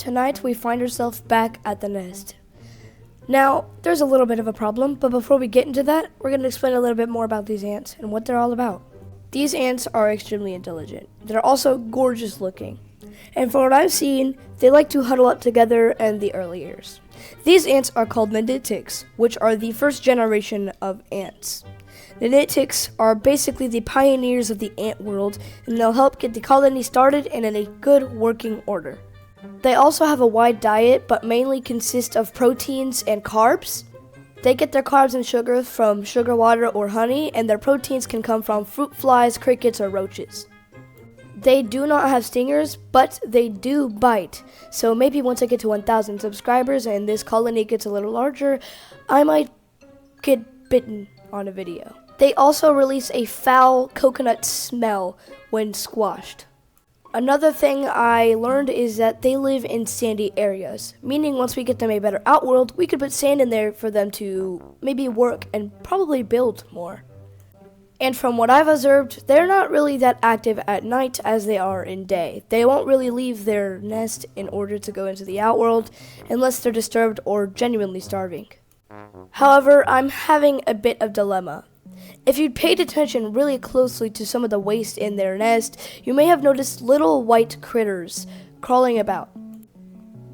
Tonight we find ourselves back at the nest. Now, there's a little bit of a problem, but before we get into that, we're going to explain a little bit more about these ants and what they're all about. These ants are extremely intelligent. They're also gorgeous looking. And from what I've seen, they like to huddle up together in the early years. These ants are called niditics, which are the first generation of ants. Niditics are basically the pioneers of the ant world, and they'll help get the colony started and in a good working order. They also have a wide diet, but mainly consist of proteins and carbs. They get their carbs and sugar from sugar water or honey, and their proteins can come from fruit flies, crickets, or roaches. They do not have stingers, but they do bite. So maybe once I get to 1,000 subscribers and this colony gets a little larger, I might get bitten on a video. They also release a foul coconut smell when squashed. Another thing I learned is that they live in sandy areas, meaning once we get them a better outworld, we could put sand in there for them to maybe work and probably build more. And from what I've observed, they're not really that active at night as they are in day. They won't really leave their nest in order to go into the outworld unless they're disturbed or genuinely starving. However, I'm having a bit of dilemma. If you'd paid attention really closely to some of the waste in their nest, you may have noticed little white critters crawling about.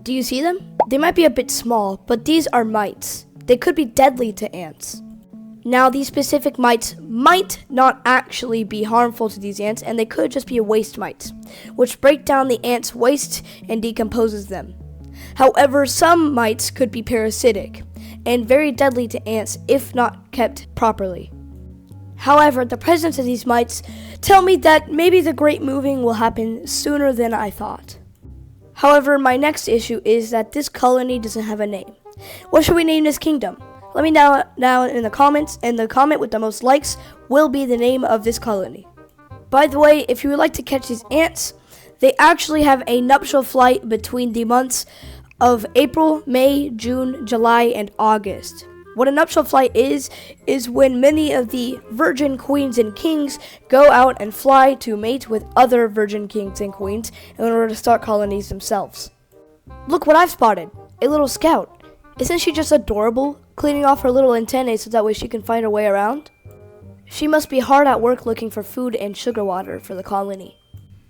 Do you see them? They might be a bit small, but these are mites. They could be deadly to ants. Now, these specific mites might not actually be harmful to these ants, and they could just be waste mites, which break down the ants' waste and decomposes them. However, some mites could be parasitic and very deadly to ants if not kept properly. However, the presence of these mites tell me that maybe the great moving will happen sooner than I thought. However, my next issue is that this colony doesn't have a name. What should we name this kingdom? Let me know now in the comments, and the comment with the most likes will be the name of this colony. By the way, if you would like to catch these ants, they actually have a nuptial flight between the months of April, May, June, July, and August. What a nuptial flight is when many of the virgin queens and kings go out and fly to mate with other virgin kings and queens in order to start colonies themselves. Look what I've spotted, a little scout. Isn't she just adorable, cleaning off her little antennae so that way she can find her way around? She must be hard at work looking for food and sugar water for the colony.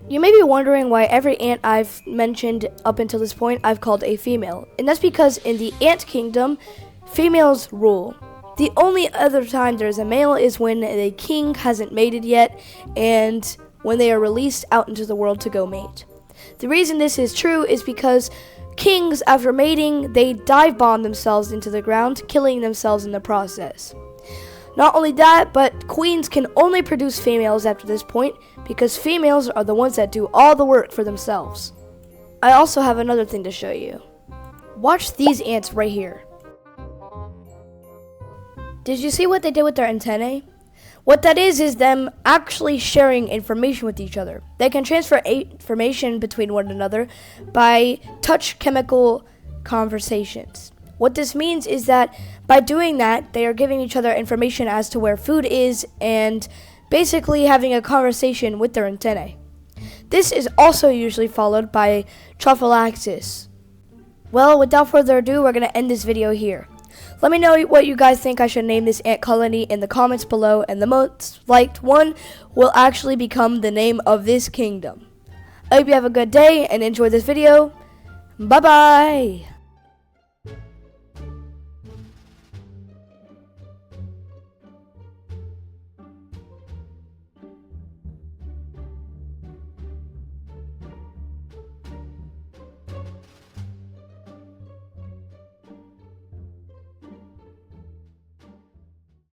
You may be wondering why every ant I've mentioned up until this point I've called a female, and that's because in the ant kingdom, females rule. The only other time there's a male is when the king hasn't mated yet and when they are released out into the world to go mate. The reason this is true is because kings, after mating, they dive bomb themselves into the ground, killing themselves in the process. Not only that, but queens can only produce females after this point because females are the ones that do all the work for themselves. I also have another thing to show you. Watch these ants right here. Did you see what they did with their antennae? What that is them actually sharing information with each other. They can transfer information between one another by touch chemical conversations. What this means is that by doing that, they are giving each other information as to where food is and basically having a conversation with their antennae. This is also usually followed by trophallaxis. Well, without further ado, we're going to end this video here. Let me know what you guys think I should name this ant colony in the comments below, and the most liked one will actually become the name of this kingdom. I hope you have a good day and enjoy this video. Bye-bye!